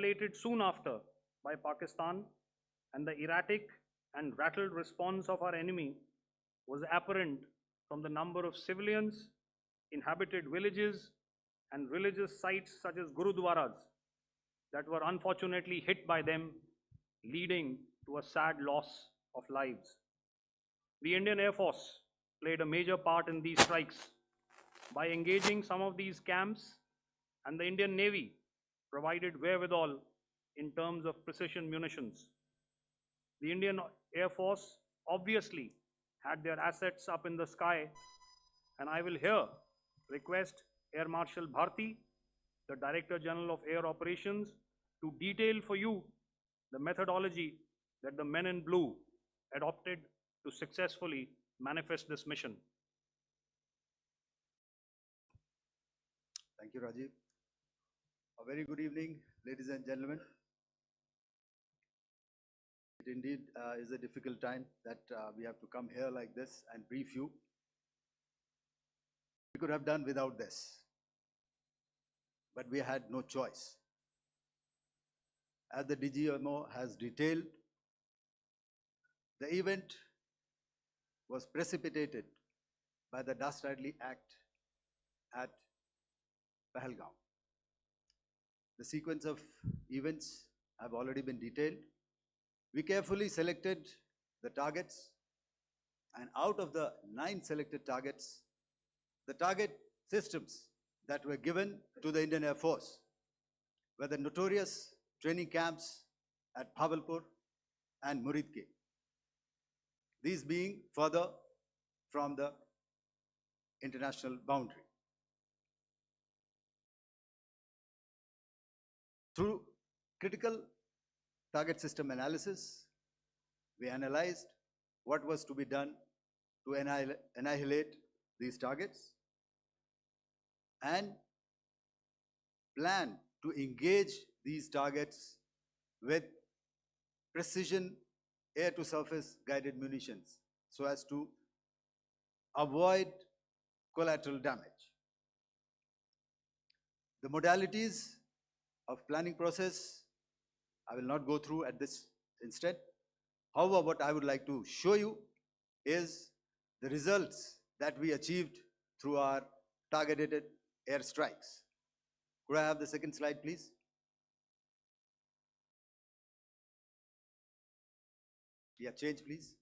violated soon after by Pakistan, and the erratic and rattled response of our enemy was apparent from the number of civilians, inhabited villages, and religious sites such as Gurudwaras that were unfortunately hit by them, leading to a sad loss of lives. The Indian Air Force played a major part in these strikes by engaging some of these camps, and the Indian Navy provided wherewithal in terms of precision munitions. The Indian Air Force obviously had their assets up in the sky, and I will here request Air Marshal Bharti, the Director General of Air Operations, to detail for you the methodology that the men in blue adopted to successfully manifest this mission. Thank you, Rajiv. A very good evening, ladies and gentlemen. It indeed is a difficult time that we have to come here like this and brief you. We could have done without this, but we had no choice. As the DGMO has detailed, the event was precipitated by the dastardly act at Pahalgaon. The sequence of events have already been detailed. We carefully selected the targets, and out of the 9 selected targets, the target systems that were given to the Indian Air Force were the notorious training camps at Bhavalpur and Muridke, these being further from the international boundary. Through critical target system analysis, we analyzed what was to be done to annihilate these targets and plan to engage these targets with precision air-to-surface guided munitions so as to avoid collateral damage. The modalities of planning process I will not go through at this instant. However, what I would like to show you is the results that we achieved through our targeted air strikes. Could I have the second slide, please? Yeah, change, please.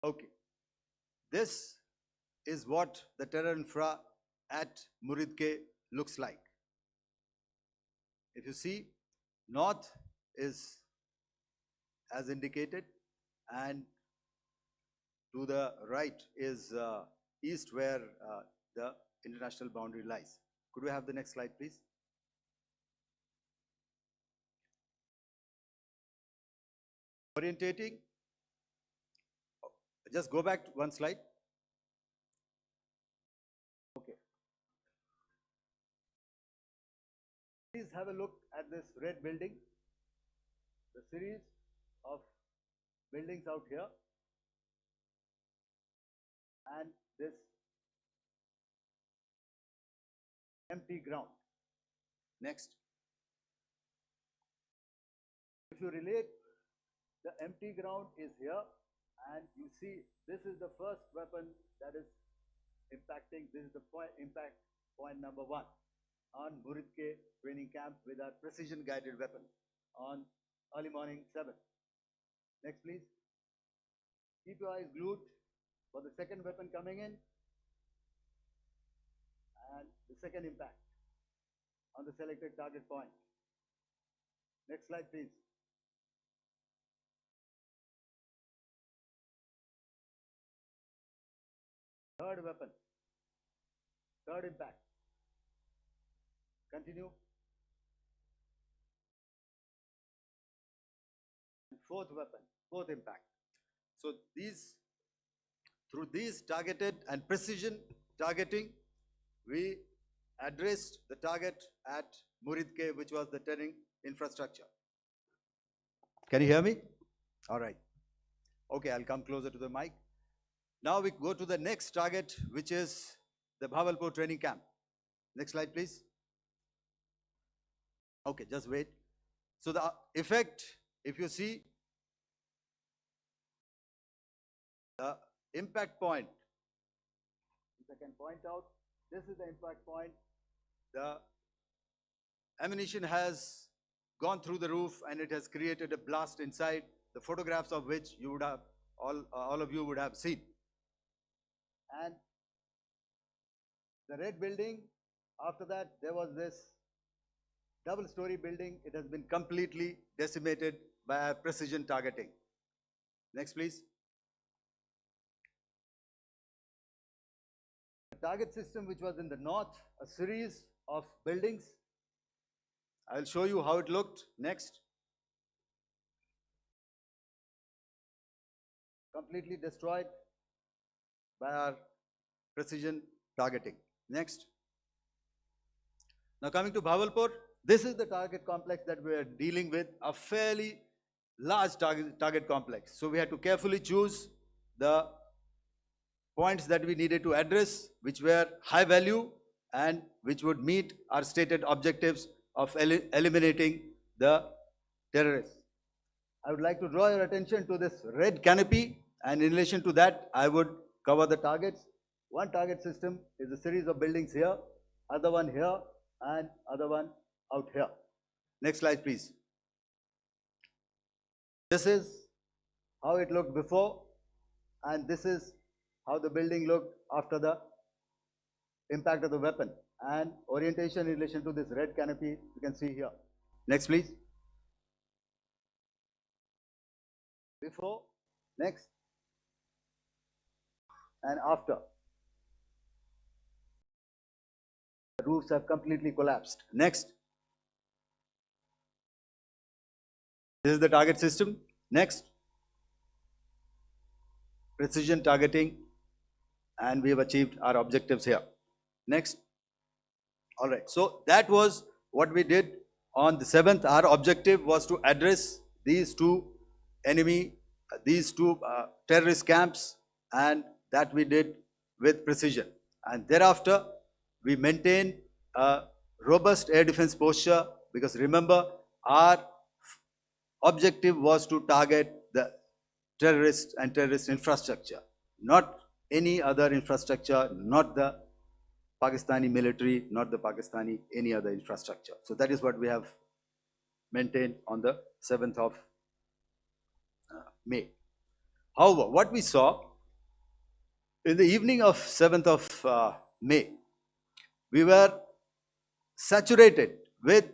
Okay. This is what the terror infra at Muridke looks like. If you see, north is as indicated, and to the right is east, where the international boundary lies. Could we have the next slide, please? Orientating. Just go back to one slide. Okay. Please have a look at this red building, the series of buildings out here, and this empty ground. Next. If you relate, the empty ground is here, and you see this is the first weapon that is impacting. This is the impact point number 1 on Muridke training camp with our precision guided weapon on early morning 7. Next, please. Keep your eyes glued for the second weapon coming in and the second impact on the selected target point. Next slide, please. Third weapon, third impact. Continue. And fourth weapon, fourth impact. So through these targeted and precision targeting, we addressed the target at Muridke, which was the training infrastructure. Can you hear me? All right. Okay, I'll come closer to the mic. Now we go to the next target, which is the Bhavalpur training camp. Next slide, please. Okay, just wait. So the effect, if you see, the impact point, if I can point out, this is the impact point. The ammunition has gone through the roof and it has created a blast inside, the photographs of which you would have, all of you would have seen. And the red building, after that, there was this double-story building. It has been completely decimated by precision targeting. Next, please. The target system, which was in the north, a series of buildings. I will show you how it looked. Next. Completely destroyed by our precision targeting. Next. Now coming to Bhavalpur, this is the target complex that we are dealing with, a fairly large target complex. So we had to carefully choose the points that we needed to address, which were high value and which would meet our stated objectives of eliminating the terrorists. I would like to draw your attention to this red canopy, and in relation to that, I would cover the targets. One target system is a series of buildings here, other one here, and other one out here. Next slide, please. This is how it looked before, and this is how the building looked after the impact of the weapon. And orientation in relation to this red canopy, you can see here. Next, please. Before, next, and after. The roofs have completely collapsed. Next. This is the target system. Next. Precision targeting, and we have achieved our objectives here. Next. All right. So that was what we did on the 7th. Our objective was to address these two terrorist camps, and that we did with precision. And thereafter, we maintained a robust air defense posture, because remember, our objective was to target the terrorists and terrorist infrastructure, not any other infrastructure, not the Pakistani military, not the Pakistani any other infrastructure. So that is what we have maintained on the 7th of May. However, what we saw in the evening of 7th of May, we were saturated with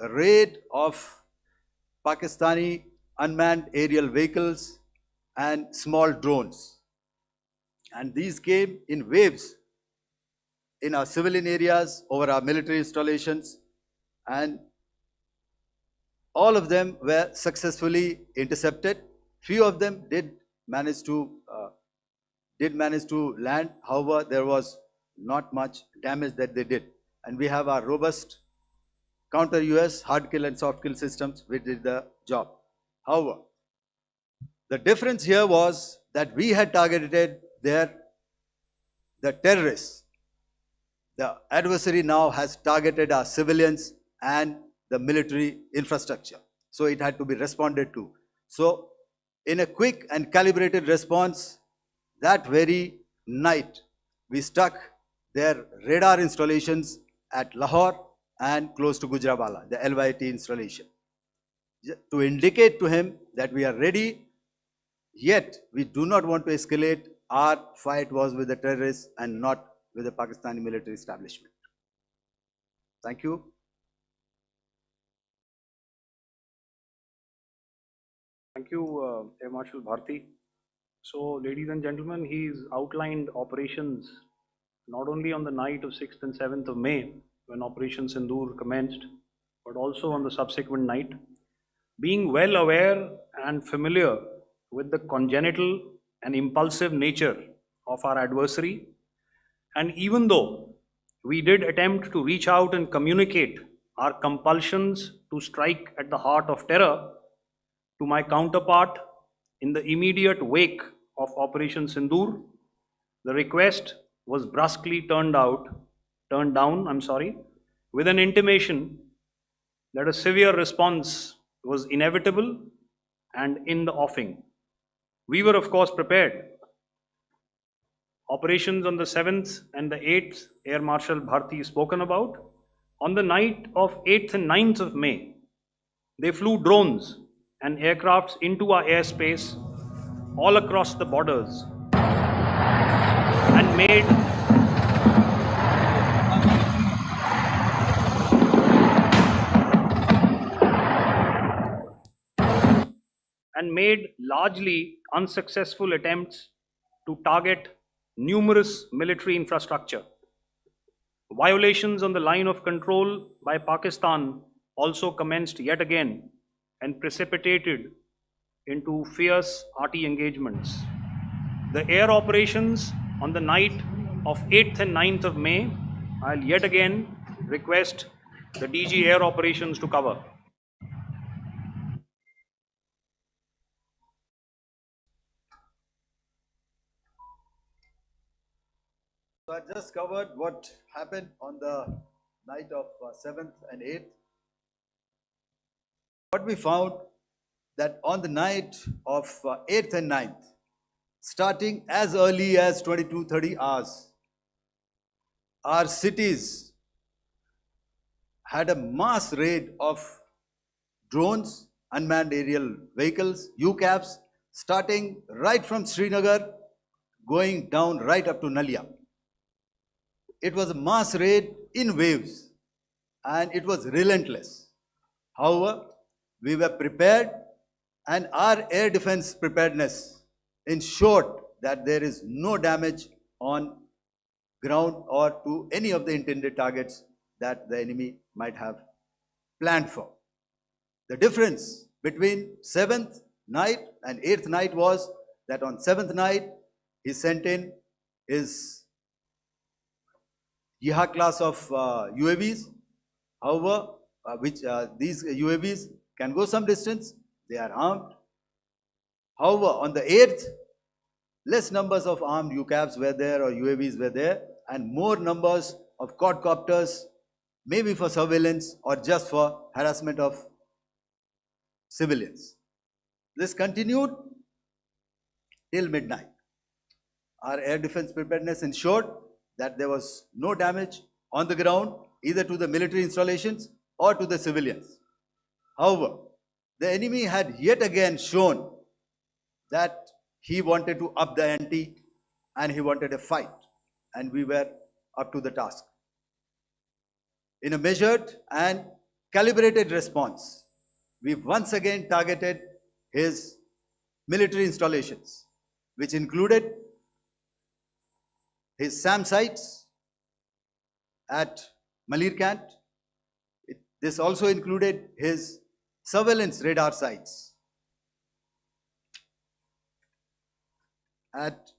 a raid of Pakistani unmanned aerial vehicles and small drones. And these came in waves in our civilian areas, over our military installations, and all of them were successfully intercepted. Few of them did manage to land. However, there was not much damage that they did. And we have our robust counter-US hard kill and soft kill systems which did the job. However, the difference here was that we had targeted the terrorists. The adversary now has targeted our civilians and the military infrastructure. So it had to be responded to. So in a quick and calibrated response, that very night, we struck their radar installations at Lahore and close to Gujranwala, the LYT installation, to indicate to him that we are ready, yet we do not want to escalate. Our fight was with the terrorists and not with the Pakistani military establishment. Thank you. Thank you, Air Marshal Bharti. So, ladies and gentlemen, he's outlined operations not only on the night of 6th and 7th of May, when Operation Sindoor commenced, but also on the subsequent night. Being well aware and familiar with the congenital and impulsive nature of our adversary, and even though we did attempt to reach out and communicate our compulsions to strike at the heart of terror to my counterpart in the immediate wake of Operation Sindoor, the request was brusquely turned down, with an intimation that a severe response was inevitable and in the offing. We were, of course, prepared. Operations on the 7th and the 8th, Air Marshal Bharti spoken about. On the night of 8th and 9th of May, they flew drones and aircrafts into our airspace all across the borders and made largely unsuccessful attempts to target numerous military infrastructure. Violations on the line of control by Pakistan also commenced yet again and precipitated into fierce arty engagements. The air operations on the night of 8th and 9th of May, I'll yet again request the DG Air Operations to cover. So I just covered what happened on the night of 7th and 8th. What we found that on the night of 8th and 9th, starting as early as 22:30 hours, our cities had a mass raid of drones, unmanned aerial vehicles, UCAVs, starting right from Srinagar, going down right up to Nalia. It was a mass raid in waves and it was relentless. However, we were prepared and our air defense preparedness ensured that there is no damage on ground or to any of the intended targets that the enemy might have planned for. The difference between 7th night and 8th night was that on 7th night, he sent in his Yeha class of UAVs, however, these UAVs can go some distance, they are armed. However, on the 8th, less numbers of armed UCAVs were there or UAVs were there, and more numbers of quadcopters, maybe for surveillance or just for harassment of civilians. This continued till midnight. Our air defense preparedness ensured that there was no damage on the ground, either to the military installations or to the civilians. However, the enemy had yet again shown that he wanted to up the ante and he wanted a fight, and we were up to the task. In a measured and calibrated response, we once again targeted his military installations, which included his SAM sites at Malirkant. This also included his surveillance radar sites at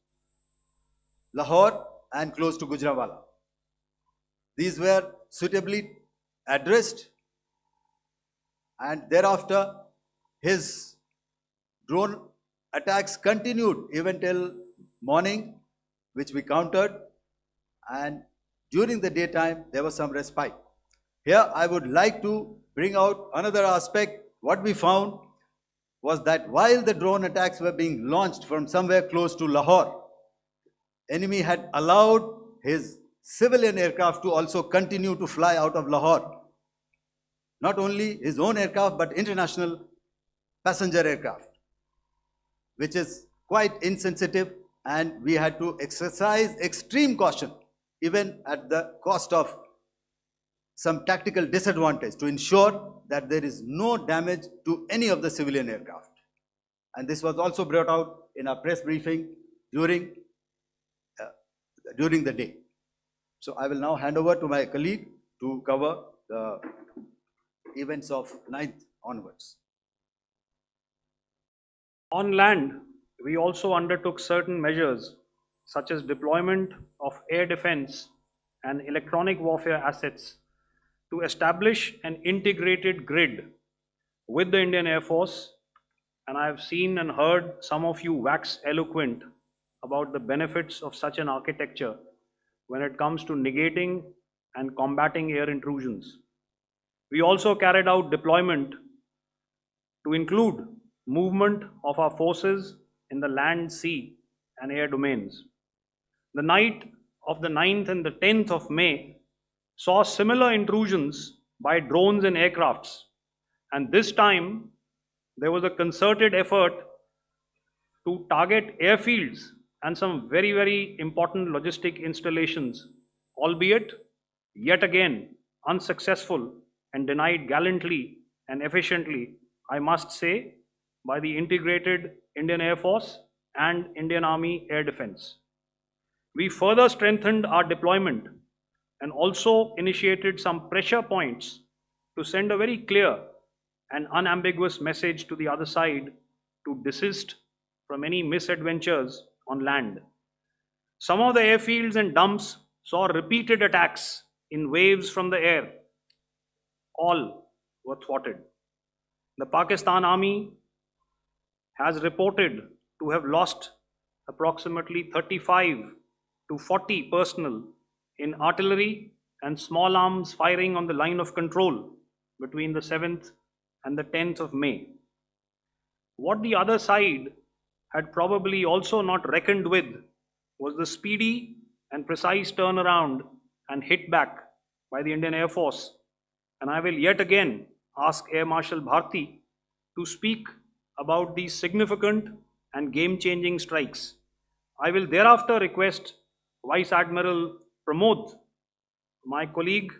Lahore and close to Gujranwala. These were suitably addressed, and thereafter his drone attacks continued even till morning, which we countered, and during the daytime there was some respite. Here I would like to bring out another aspect. What we found was that while the drone attacks were being launched from somewhere close to Lahore, enemy had allowed his civilian aircraft to also continue to fly out of Lahore. Not only his own aircraft, but international passenger aircraft, which is quite insensitive, and we had to exercise extreme caution, even at the cost of some tactical disadvantage, to ensure that there is no damage to any of the civilian aircraft. And this was also brought out in our press briefing during the day. So I will now hand over to my colleague to cover the events of 9th onwards. On land, we also undertook certain measures such as deployment of air defense and electronic warfare assets to establish an integrated grid with the Indian Air Force, and I have seen and heard some of you wax eloquent about the benefits of such an architecture when it comes to negating and combating air intrusions. We also carried out deployment to include movement of our forces in the land, sea, and air domains. The night of the 9th and the 10th of May saw similar intrusions by drones and aircrafts, and this time there was a concerted effort to target airfields and some very, very important logistic installations, albeit yet again unsuccessful and denied gallantly and efficiently, I must say, by the integrated Indian Air Force and Indian Army Air Defense. We further strengthened our deployment and also initiated some pressure points to send a very clear and unambiguous message to the other side to desist from any misadventures on land. Some of the airfields and dumps saw repeated attacks in waves from the air. All were thwarted. The Pakistan Army has reported to have lost approximately 35 to 40 personnel in artillery and small arms firing on the line of control between the 7th and the 10th of May. What the other side had probably also not reckoned with was the speedy and precise turnaround and hit back by the Indian Air Force. And I will yet again ask Air Marshal Bharti to speak about these significant and game-changing strikes. I will thereafter request Vice Admiral Pramod, my colleague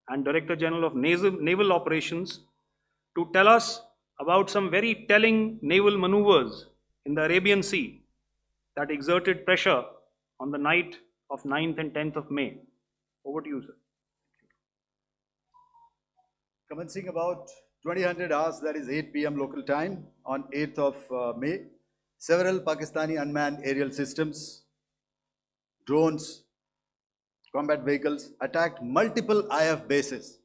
and Director General of Naval Operations, to tell us about some very telling naval maneuvers in the Arabian Sea that exerted pressure on the night of 9th and 10th of May. Over to you, sir. Commencing about 2000 hours, that is 8 p.m. local time, on 8th of May, several Pakistani unmanned aerial systems, drones, combat vehicles attacked multiple IF bases.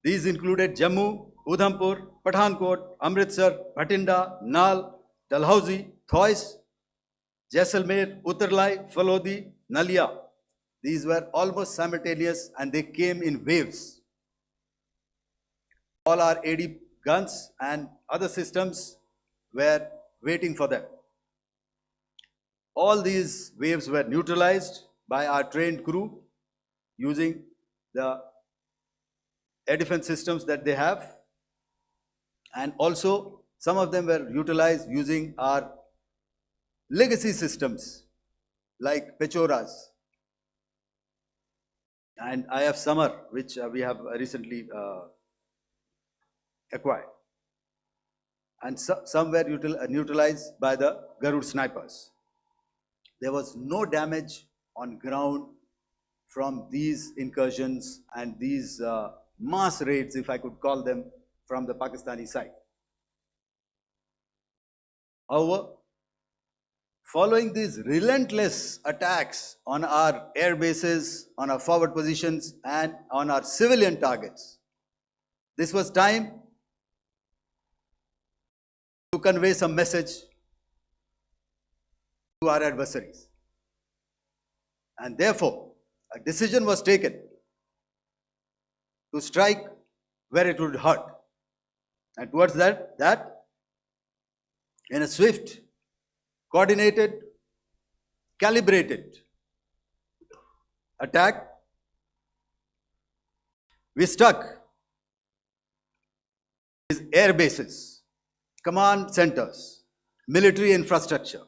These included Jammu, Udhampur, Pathankot, Amritsar, Bhatinda, Nal, Dalhousie, Thois, Jaisalmer, Uttarlai, Falodi, Nalia. These were almost simultaneous and they came in waves. All our AD guns and other systems were waiting for them. All these waves were neutralized by our trained crew using the air defense systems that they have, and also some of them were utilized using our legacy systems like Pechoras and IF Summer, which we have recently acquired, and some were neutralized by the Garud snipers. There was no damage on ground from these incursions and these mass raids, if I could call them, from the Pakistani side. However, following these relentless attacks on our air bases, on our forward positions, and on our civilian targets, this was time to convey some message to our adversaries. And therefore, a decision was taken to strike where it would hurt. And towards that, in a swift, coordinated, calibrated attack, we struck these air bases, command centers, military infrastructure,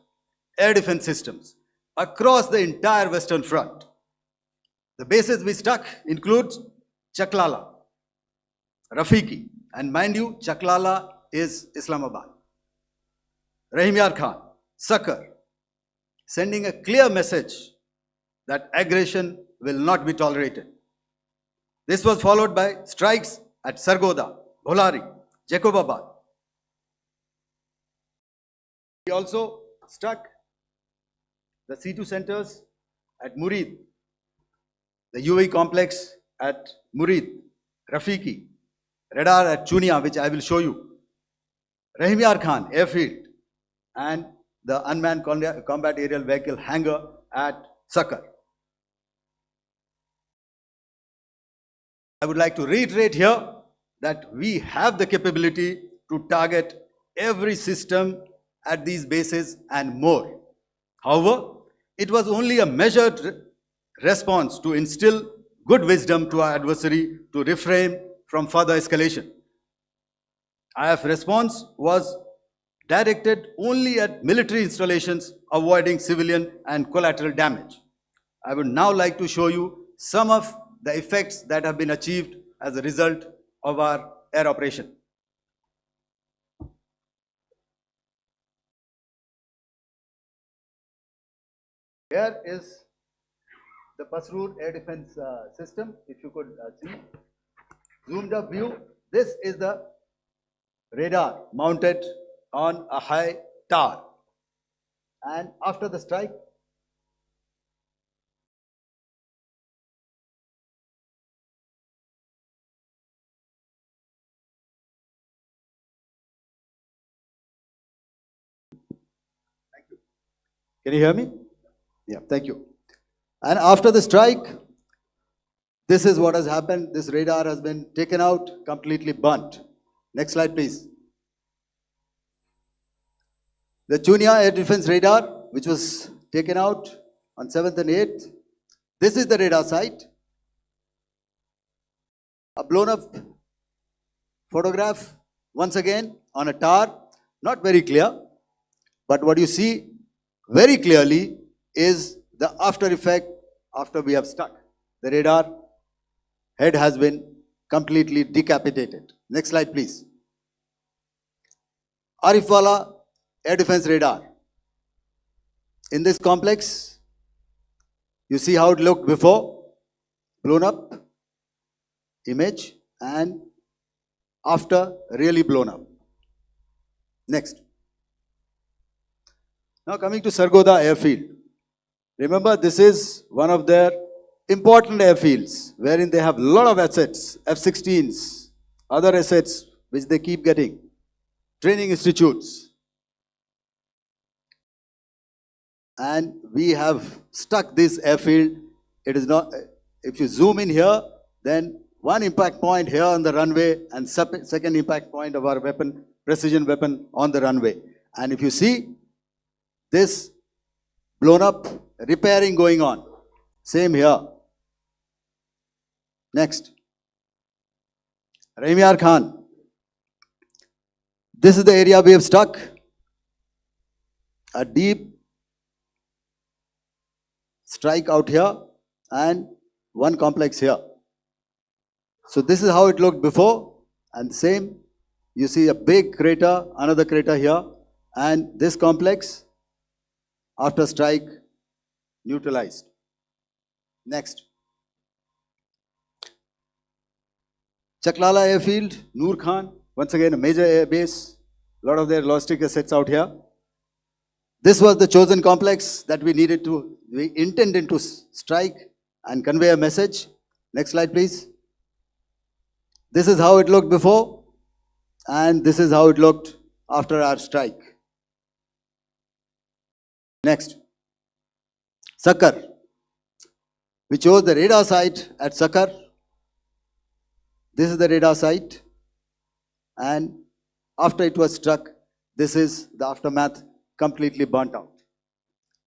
air defense systems across the entire Western Front. The bases we struck include Chaklala, Rafiki, and mind you, Chaklala is Islamabad, Rahim Yar Khan, Sakar, sending a clear message that aggression will not be tolerated. This was followed by strikes at Sargoda, Bholari, Jacobabad. We also struck the C2 centers at Murid, the UAE complex at Murid, Rafiki, radar at Chunia, which I will show you, Rahim Yar Khan airfield, and the unmanned combat aerial vehicle hangar at Sakar. I would like to reiterate here that we have the capability to target every system at these bases and more. However, it was only a measured response to instill good wisdom to our adversary to refrain from further escalation. IF response was directed only at military installations, avoiding civilian and collateral damage. I would now like to show you some of the effects that have been achieved as a result of our air operation. Here is the Pasroor air defense system. If you could see, zoomed up view. This is the radar mounted on a high tower. And after the strike, thank you. Can you hear me? Yeah, thank you. And after the strike, this is what has happened. This radar has been taken out, completely burnt. Next slide, please. The Chunia air defense radar, which was taken out on 7th and 8th. This is the radar site. A blown up photograph, once again, on a tower. Not very clear, but what you see very clearly is the after effect after we have stuck. The radar head has been completely decapitated. Next slide, please. Arifwala air defense radar. In this complex, you see how it looked before, blown up image, and after really blown up. Next. Now coming to Sargodha airfield. Remember, this is one of their important airfields wherein they have a lot of assets, F-16s, other assets which they keep getting, training institutes. And we have stuck this airfield. It is not, if you zoom in here, then one impact point here on the runway and second impact point of our weapon, precision weapon on the runway. And if you see this blown up, repairing going on. Same here. Next. Raimiar Khan. This is the area we have stuck. A deep strike out here and one complex here. So this is how it looked before, and same. You see a big crater, another crater here, and this complex after strike neutralized. Next. Chaklala airfield, Noor Khan, once again a major air base, a lot of their logistic assets out here. This was the chosen complex that we intended to strike and convey a message. Next slide, please. This is how it looked before, and this is how it looked after our strike. Next. Sakar. We chose the radar site at Sakar. This is the radar site, and after it was struck, this is the aftermath, completely burnt out.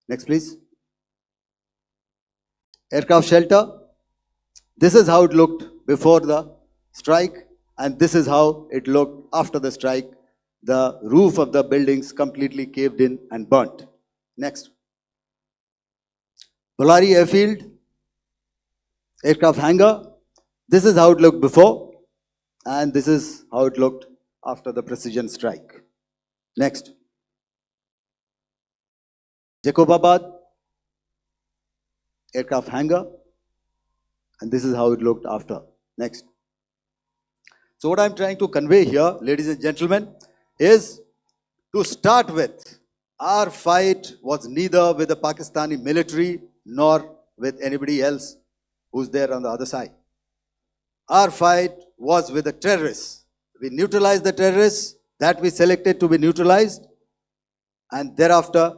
Next, please. Aircraft shelter. This is how it looked before the strike, and this is how it looked after the strike. The roof of the buildings completely caved in and burnt. Next. Bolari airfield, aircraft hangar. This is how it looked before, and this is how it looked after the precision strike. Next. Jacobabad, aircraft hangar, and this is how it looked after. Next. So what I'm trying to convey here, ladies and gentlemen, is to start with, our fight was neither with the Pakistani military nor with anybody else who's there on the other side. Our fight was with the terrorists. We neutralized the terrorists that we selected to be neutralized, and thereafter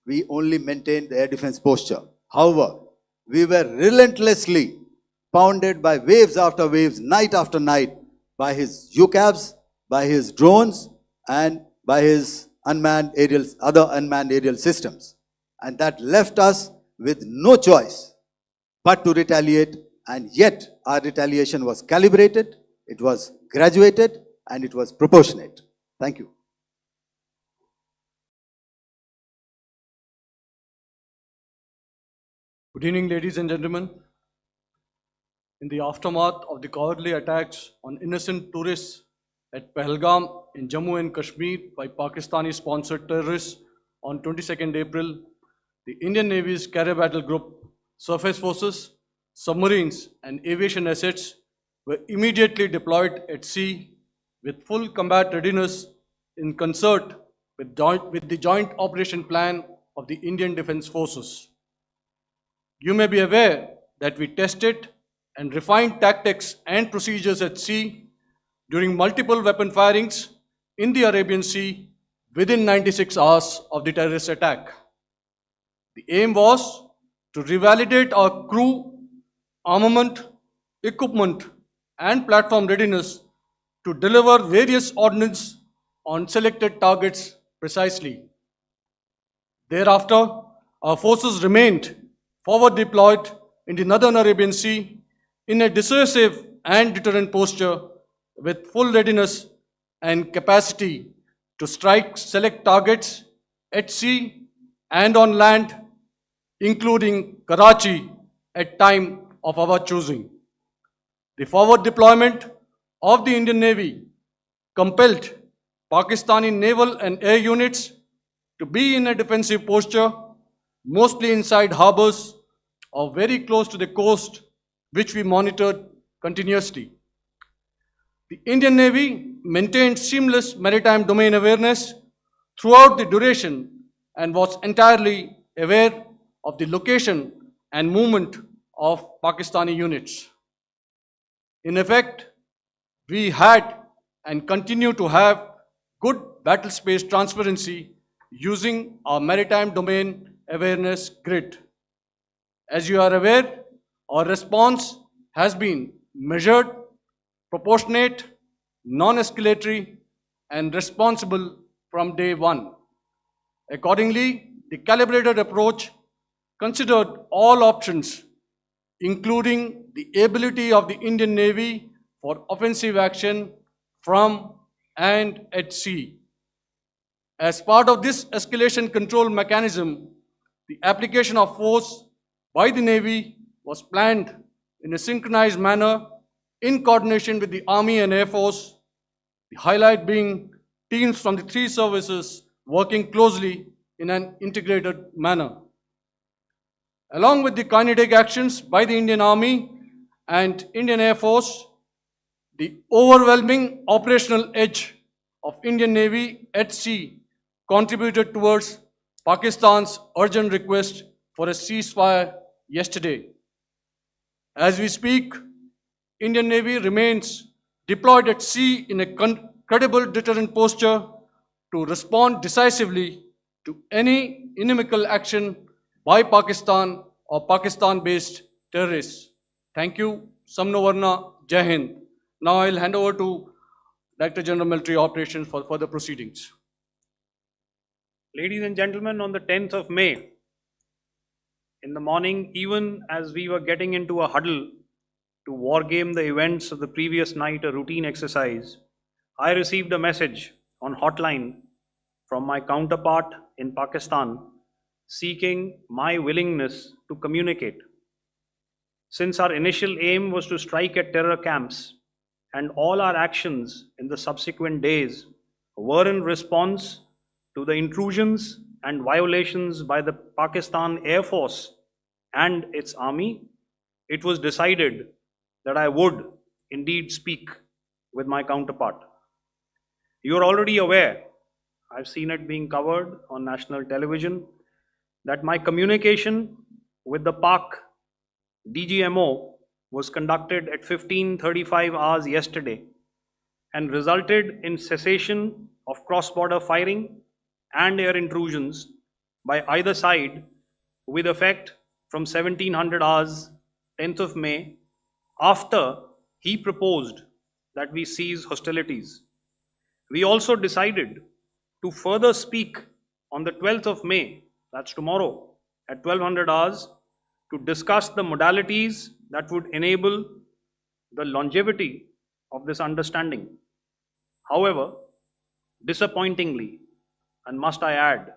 we only maintained the air defense posture. However, we were relentlessly pounded by waves after waves, night after night, by his UCAVs, by his drones, and by his other unmanned aerial systems. And that left us with no choice but to retaliate, and yet our retaliation was calibrated, it was graduated, and it was proportionate. Thank you. Good evening, ladies and gentlemen. In the aftermath of the cowardly attacks on innocent tourists at Pahalgam in Jammu and Kashmir by Pakistani-sponsored terrorists on 22nd April, the Indian Navy's Carrier Battle Group, surface forces, submarines, and aviation assets were immediately deployed at sea with full combat readiness in concert with the Joint Operation Plan of the Indian Defence Forces. You may be aware that we tested and refined tactics and procedures at sea during multiple weapon firings in the Arabian Sea within 96 hours of the terrorist attack. The aim was to revalidate our crew, armament, equipment, and platform readiness to deliver various ordnance on selected targets precisely. Thereafter, our forces remained forward deployed in the Northern Arabian Sea in a dissuasive and deterrent posture with full readiness and capacity to strike select targets at sea and on land, including Karachi at time of our choosing. The forward deployment of the Indian Navy compelled Pakistani naval and air units to be in a defensive posture, mostly inside harbors or very close to the coast, which we monitored continuously. The Indian Navy maintained seamless maritime domain awareness throughout the duration and was entirely aware of the location and movement of Pakistani units. In effect, we had and continue to have good battle space transparency using our maritime domain awareness grid. As you are aware, our response has been measured, proportionate, non-escalatory, and responsible from day one. Accordingly, the calibrated approach considered all options, including the ability of the Indian Navy for offensive action from and at sea. As part of this escalation control mechanism, the application of force by the Navy was planned in a synchronized manner in coordination with the Army and Air Force, the highlight being teams from the three services working closely in an integrated manner. Along with the kinetic actions by the Indian Army and Indian Air Force, the overwhelming operational edge of Indian Navy at sea contributed towards Pakistan's urgent request for a ceasefire yesterday. As we speak, Indian Navy remains deployed at sea in a credible deterrent posture to respond decisively to any inimical action by Pakistan or Pakistan-based terrorists. Thank you. Samno Varna, Jai Hind. Now I'll hand over to Director General Military Operations for further proceedings. Ladies and gentlemen, on the 10th of May, in the morning, even as we were getting into a huddle to wargame the events of the previous night, a routine exercise, I received a message on hotline from my counterpart in Pakistan seeking my willingness to communicate. Since our initial aim was to strike at terror camps, and all our actions in the subsequent days were in response to the intrusions and violations by the Pakistan Air Force and its army, it was decided that I would indeed speak with my counterpart. You are already aware, I've seen it being covered on national television, that my communication with the Pak DGMO was conducted at 15:35 hours yesterday and resulted in cessation of cross-border firing and air intrusions by either side with effect from 1700 hours 10th of May after he proposed that we cease hostilities. We also decided to further speak on the 12th of May, that's tomorrow, at 1200 hours, to discuss the modalities that would enable the longevity of this understanding. However, disappointingly, and must I add,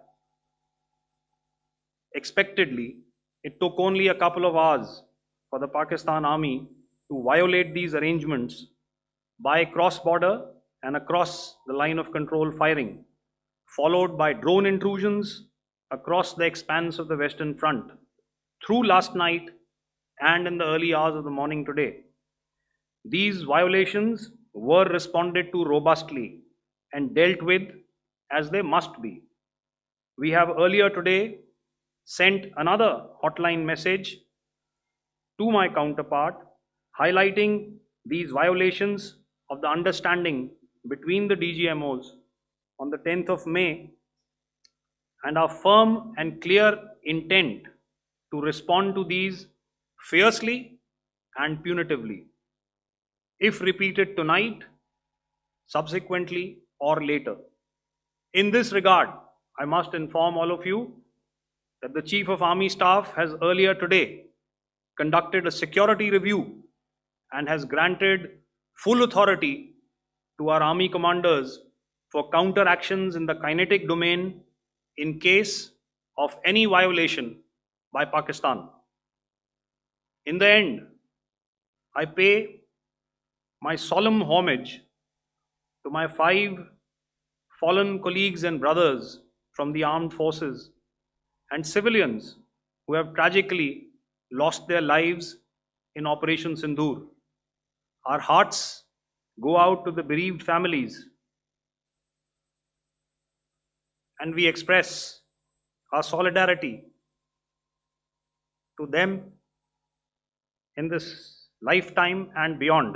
expectedly, it took only a couple of hours for the Pakistan Army to violate these arrangements by cross-border and across the line of control firing, followed by drone intrusions across the expanse of the Western Front through last night and in the early hours of the morning today. These violations were responded to robustly and dealt with as they must be. We have earlier today sent another hotline message to my counterpart highlighting these violations of the understanding between the DGMOs on the 10th of May and our firm and clear intent to respond to these fiercely and punitively, if repeated tonight, subsequently, or later. In this regard, I must inform all of you that the Chief of Army Staff has earlier today conducted a security review and has granted full authority to our Army commanders for counter actions in the kinetic domain in case of any violation by Pakistan. In the end, I pay my solemn homage to my 5 fallen colleagues and brothers from the armed forces and civilians who have tragically lost their lives in Operation Sindoor. Our hearts go out to the bereaved families and we express our solidarity to them in this lifetime and beyond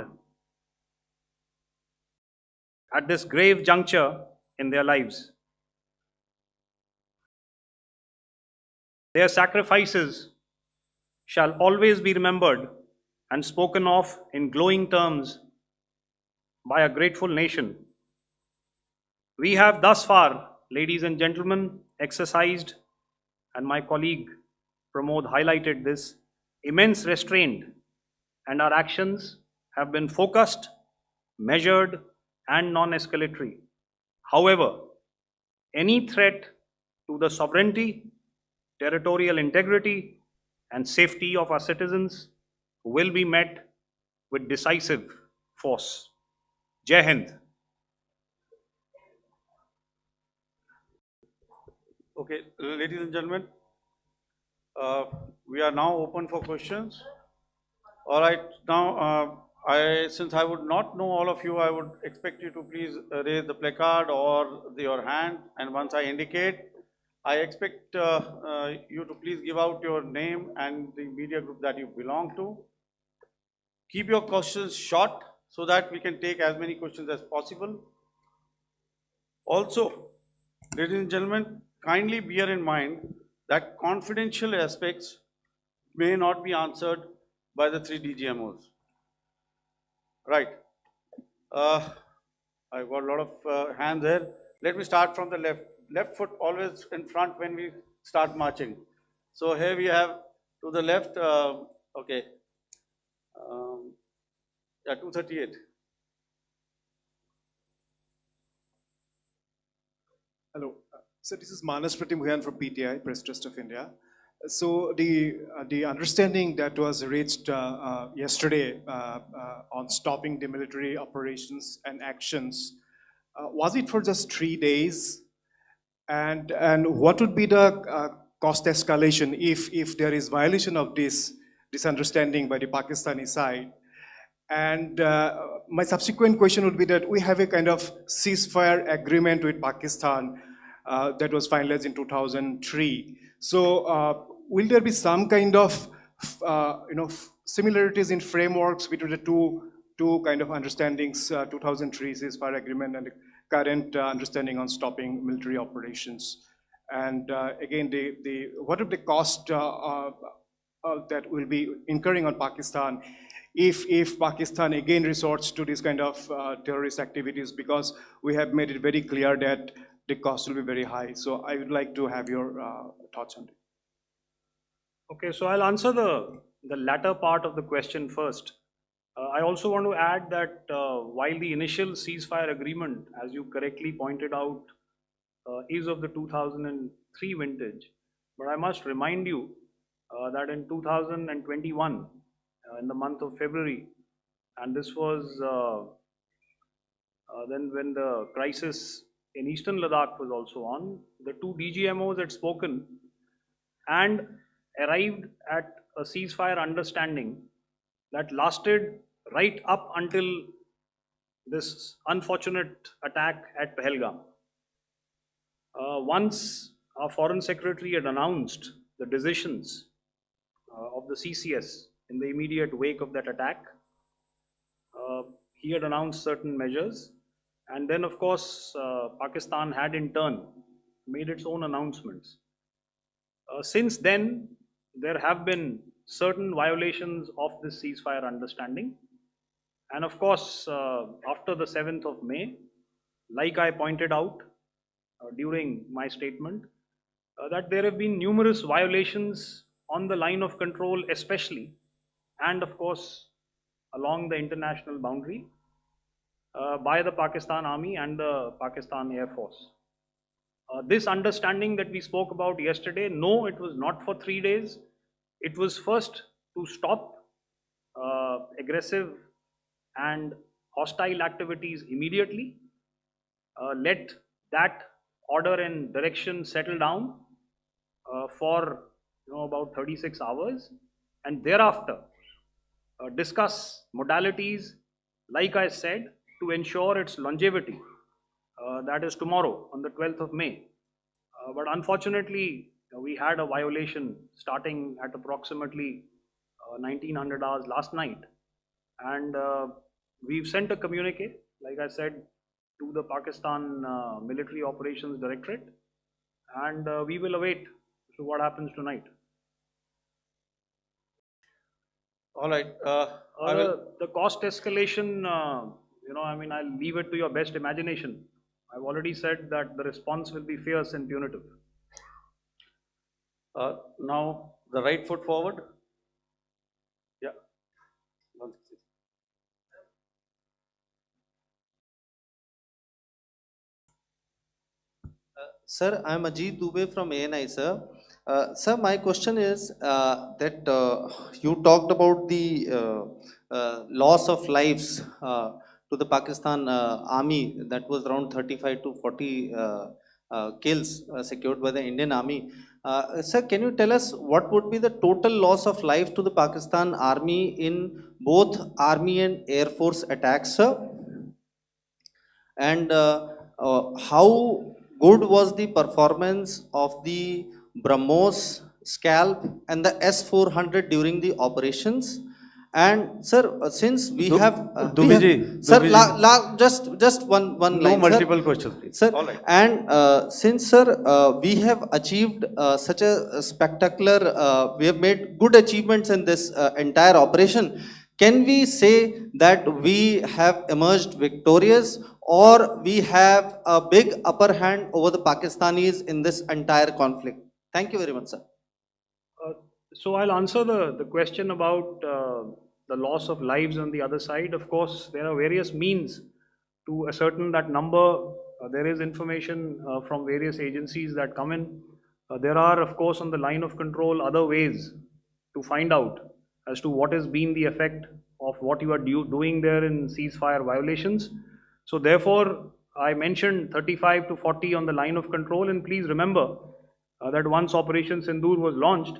at this grave juncture in their lives. Their sacrifices shall always be remembered and spoken of in glowing terms by a grateful nation. We have thus far, ladies and gentlemen, exercised, and my colleague Pramod highlighted this, immense restraint, and our actions have been focused, measured, and non-escalatory. However, any threat to the sovereignty, territorial integrity, and safety of our citizens will be met with decisive force. Jai Hind. Okay, ladies and gentlemen, we are now open for questions. All right, now since I would not know all of you, I would expect you to please raise the placard or your hand, and once I indicate, I expect you to please give out your name and the media group that you belong to. Keep your questions short so that we can take as many questions as possible. Also, ladies and gentlemen, kindly bear in mind that confidential aspects may not be answered by the 3 DGMOs. Right. I got a lot of hands there. Let me start from the left. Left foot always in front when we start marching. So here we have to the left, okay, yeah, 238. Hello. So this is Manas Pratimhuyan from PTI, Press Trust of India. So the understanding that was reached yesterday on stopping the military operations and actions, was it for just 3 days? And what would be the cost escalation if there is violation of this understanding by the Pakistani side? And my subsequent question would be that we have a kind of ceasefire agreement with Pakistan that was finalized in 2003. So will there be some kind of similarities in frameworks between the two kind of understandings, 2003 ceasefire agreement and the current understanding on stopping military operations? And again, what would the cost that will be incurring on Pakistan if Pakistan again resorts to this kind of terrorist activities, because we have made it very clear that the cost will be very high. So I would like to have your thoughts on it. Okay, so I'll answer the latter part of the question first. I also want to add that while the initial ceasefire agreement, as you correctly pointed out, is of the 2003 vintage, but I must remind you that in 2021, in the month of February, and this was then when the crisis in eastern Ladakh was also on, the two DGMOs had spoken and arrived at a ceasefire understanding that lasted right up until this unfortunate attack at Pahalgam. Once our Foreign Secretary had announced the decisions of the CCS in the immediate wake of that attack, he had announced certain measures, and then of course Pakistan had in turn made its own announcements. Since then, there have been certain violations of this ceasefire understanding, and of course after the 7th of May, like I pointed out during my statement, that there have been numerous violations on the line of control especially, and of course along the international boundary by the Pakistan Army and the Pakistan Air Force. This understanding that we spoke about yesterday, no, it was not for 3 days. It was first to stop aggressive and hostile activities immediately, let that order and direction settle down for about 36 hours, and thereafter discuss modalities, like I said, to ensure its longevity. That is tomorrow on the 12th of May. But unfortunately, we had a violation starting at approximately 1900 hours last night, and we've sent a communique, like I said, to the Pakistan Military Operations Directorate, and we will await what happens tonight. All right. I will. The cost escalation, I mean, I'll leave it to your best imagination. I've already said that the response will be fierce and punitive. Now, the right foot forward. Yeah. Sir, I'm Ajit Dubey from ANI, sir. Sir, my question is that you talked about the loss of lives to the Pakistan army, that was around 35 to 40 kills secured by the Indian army. Sir, can you tell us what would be the total loss of life to the Pakistan army in both army and air force attacks, sir? And how good was the performance of the BrahMos, Scalp and the S-400 during the operations? And sir, since we have sir, just one No line, multiple sir. questions, please. Sir, All right. and since sir, we have achieved such a spectacular, we have made good achievements in this entire operation. Can we say that we have emerged victorious, or we have a big upper hand over the Pakistanis in this entire conflict? Thank you very much, sir. So I'll answer the question about the loss of lives on the other side. Of course, there are various means to ascertain that number. There is information from various agencies that come in. There are, of course, on the line of control, other ways to find out as to what has been the effect of what you are doing there in ceasefire violations. So therefore, I mentioned 35 to 40 on the line of control, and please remember that once Operation Sindoor was launched,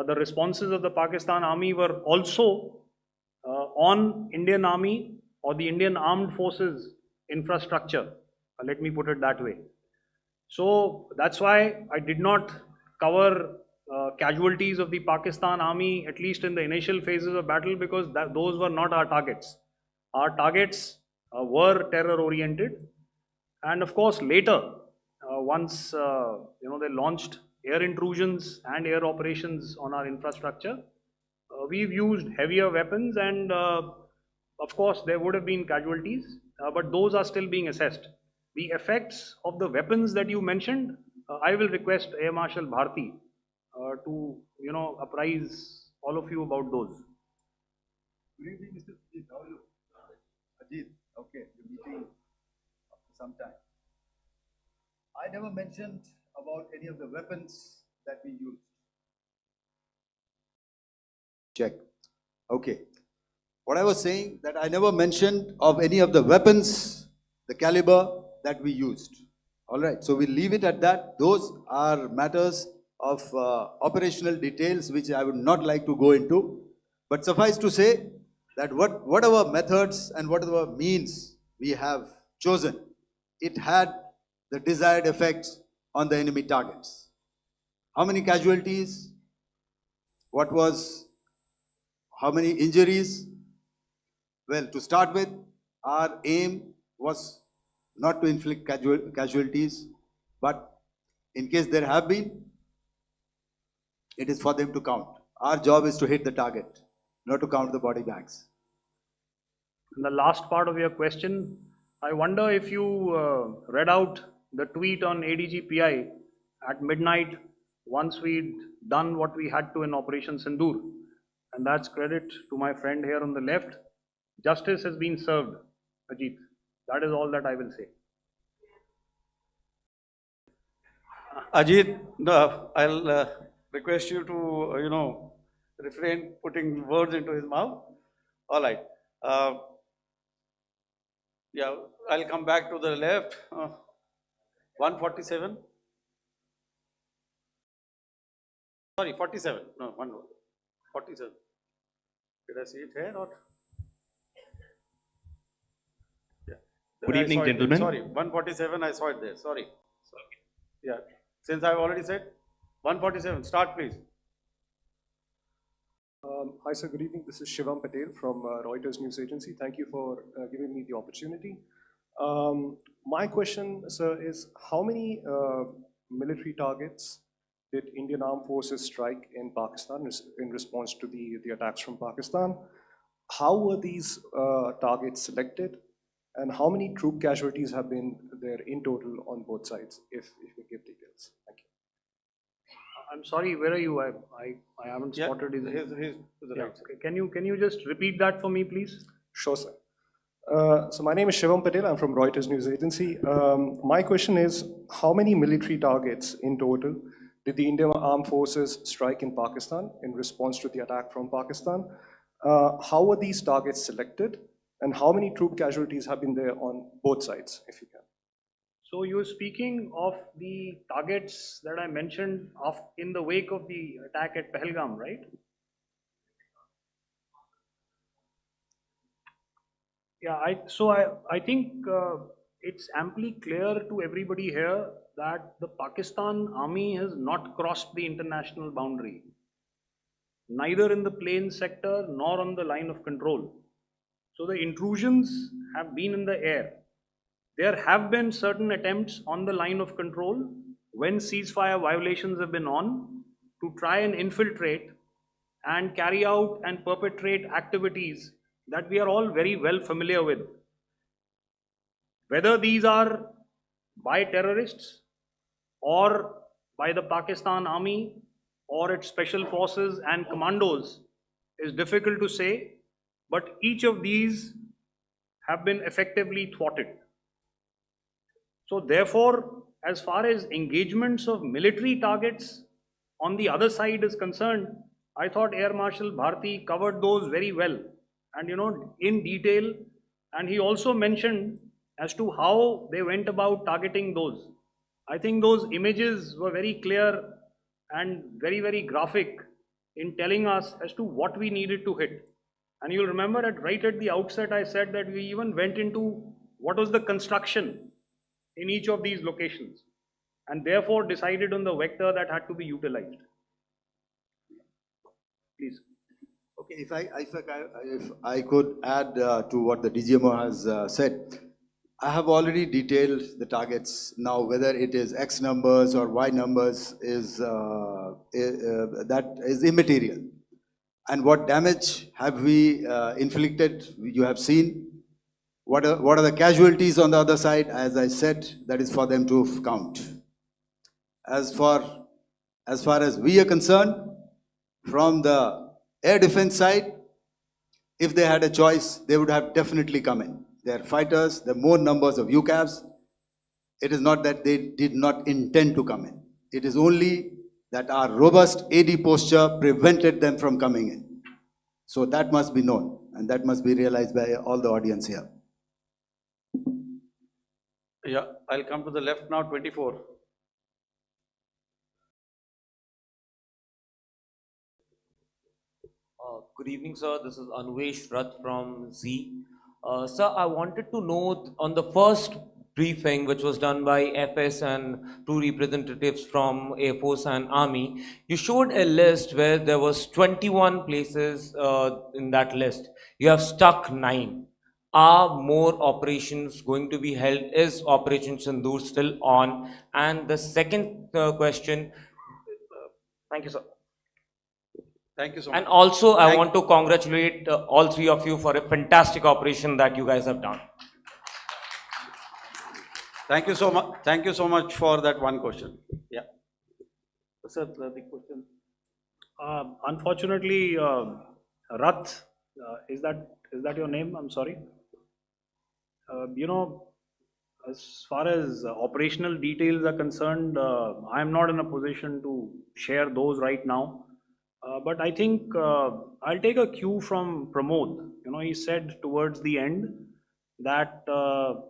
the responses of the Pakistan Army were also on Indian Army or the Indian Armed Forces infrastructure. Let me put it that way. So that's why I did not cover casualties of the Pakistan Army, at least in the initial phases of battle, because those were not our targets. Our targets were terror oriented, and of course later, once they launched air intrusions and air operations on our infrastructure. We've used heavier weapons and of course there would have been casualties, but those are still being assessed. The effects of the weapons that you mentioned, I will request Air Marshal Bharti to apprise all of you about those. Good evening, Mr. Ajit. How are you? Ajit, okay, you're meeting after some time. I never mentioned about any of the weapons that we used. Check. Okay. What I was saying that I never mentioned of any of the weapons, the caliber that we used. All right. So we leave it at that. Those are matters of operational details which I would not like to go into. But suffice to say that whatever methods and whatever means we have chosen, it had the desired effects on the enemy targets. How many casualties? How many injuries? Well, to start with, our aim was not to inflict casualties, but in case there have been, it is for them to count. Our job is to hit the target, not to count the body bags. And the last part of your question, I wonder if you read out the tweet on ADGPI at midnight once we'd done what we had to in Operation Sindoor. And that's credit to my friend here on the left. Justice has been served, Ajit. That is all that I will say. Ajit, I'll request you to, refrain putting words into his mouth. All right. Yeah, I'll come back to the left. 147. Sorry, 47. No, 47. Did I see it here or? Yeah. Good evening, I saw it there. gentlemen. Sorry, 147. I saw it there. Sorry. Yeah. Since I've already said 147. Start, please. Hi, sir. Good evening. This is Shivam Patel from Reuters News Agency. Thank you for giving me the opportunity. My question, sir, is how many military targets did Indian Armed Forces strike in Pakistan in response to the attacks from Pakistan? How were these targets selected? And how many troop casualties have been there in total on both sides, if you can give details? Thank you. I'm sorry, where are you? I haven't spotted his. He's to the Yeah. right side. Can you just repeat that for me, please? Sure, sir. So my name is Shivam Patel. I'm from Reuters News Agency. My question is, how many military targets in total did the Indian Armed Forces strike in Pakistan in response to the attack from Pakistan? How were these targets selected? And how many troop casualties have been there on both sides, if you can? So you're speaking of the targets that I mentioned in the wake of the attack at Pahalgam, right? Yeah, I think it's amply clear to everybody here that the Pakistan army has not crossed the international boundary, neither in the plain sector nor on the line of control. So the intrusions have been in the air. There have been certain attempts on the line of control when ceasefire violations have been on to try and infiltrate and carry out and perpetrate activities that we are all very well familiar with. Whether these are by terrorists or by the Pakistan army or its special forces and commandos is difficult to say, but each of these have been effectively thwarted. So therefore, as far as engagements of military targets on the other side is concerned, I thought Air Marshal Bharti covered those very well and in detail, and he also mentioned as to how they went about targeting those. I think those images were very clear and very, very graphic in telling us as to what we needed to hit. And you'll remember right at the outset I said that we even went into what was the construction in each of these locations and therefore decided on the vector that had to be utilized. Please. Okay, if I could add to what the DGMO has said, I have already detailed the targets. Now, whether it is X numbers or Y numbers is that is immaterial. And what damage have we inflicted? You have seen. What are the casualties on the other side? As I said, that is for them to count. As far as we are concerned, from the air defense side, if they had a choice, they would have definitely come in. They are fighters, there are more numbers of UCAVs. It is not that they did not intend to come in. It is only that our robust AD posture prevented them from coming in. So that must be known, and that must be realized by all the audience here. Yeah, I'll come to the left now, 24. Good evening, sir. This is Anuvesh Rath from Z. Sir, I wanted to know on the first briefing, which was done by FS and two representatives from Air Force and Army, you showed a list where there was 21 places in that list. You have stuck 9. Are more operations going to be held? Is Operation Sindoor still on? And the second question, thank you, sir. Thank you so much. And also, I Thank- want to congratulate all three of you for a fantastic operation that you guys have done. Thank you so much. Thank you so much for that one question. Yeah. Sir, the question. Unfortunately, Rath, is that your name? I'm sorry. You know, as far as operational details are concerned, I am not in a position to share those right now. But I think I'll take a cue from Pramod. You know, he said towards the end that the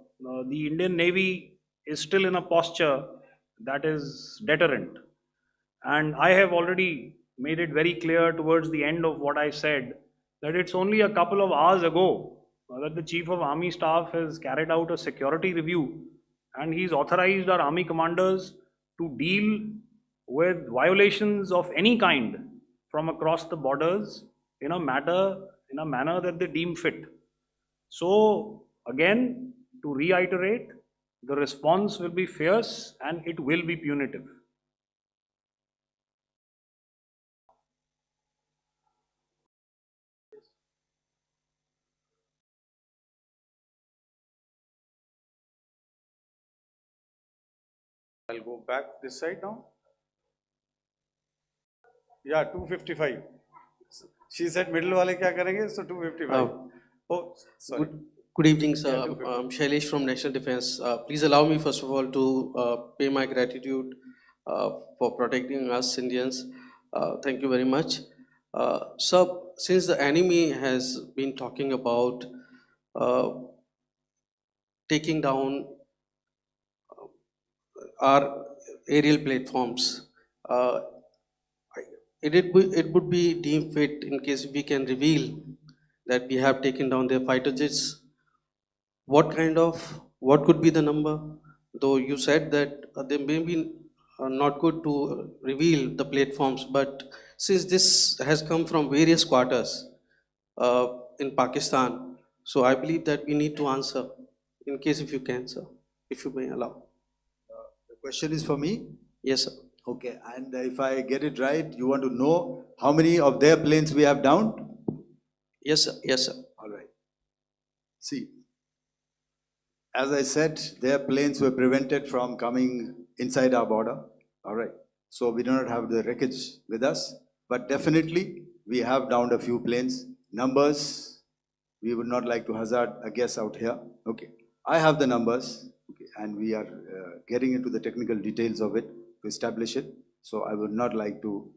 Indian Navy is still in a posture that is deterrent. And I have already made it very clear towards the end of what I said that it's only a couple of hours ago that the Chief of Army Staff has carried out a security review and he's authorized our Army commanders to deal with violations of any kind from across the borders in a manner that they deem fit. So again, to reiterate, the response will be fierce and it will be punitive. I'll go back this side now. Yeah, 255. She said middle wale kya karenge? So 255. Oh, sorry. Good evening, sir. Yeah, 250. I'm Shailesh from National Defense. Please allow me, first of all, to pay my gratitude for protecting us Indians. Thank you very much. Sir, since the enemy has been talking about uh, taking down our aerial platforms, it would be deemed fit in case we can reveal that we have taken down their fighter jets. What could be the number? Though you said that they may be not good to reveal the platforms, but since this has come from various quarters in Pakistan, so I believe that we need to answer, in case if you can, sir, if you may allow. The question is for me. Yes, sir. Okay, and if I get it right, you want to know how many of their planes we have downed? Yes, sir. Yes, sir. All right. See, as I said, their planes were prevented from coming inside our border. All right. So we do not have the wreckage with us, but definitely we have downed a few planes. Numbers, we would not like to hazard a guess out here. Okay. I have the numbers, okay, and we are getting into the technical details of it to establish it. So I would not like to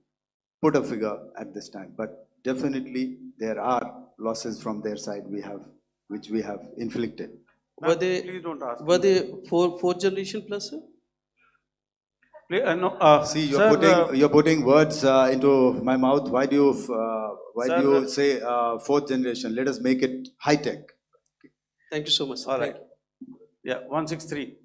put a figure at this time, but definitely there are losses from their side which we have inflicted. Were they, Please don't ask. were they fourth generation plus, sir? No, See, sir, you're putting words into my mouth. Why do Sir, you say fourth generation? Let us make it high tech. Thank you so much, sir. all Thank right. you. Yeah, 163.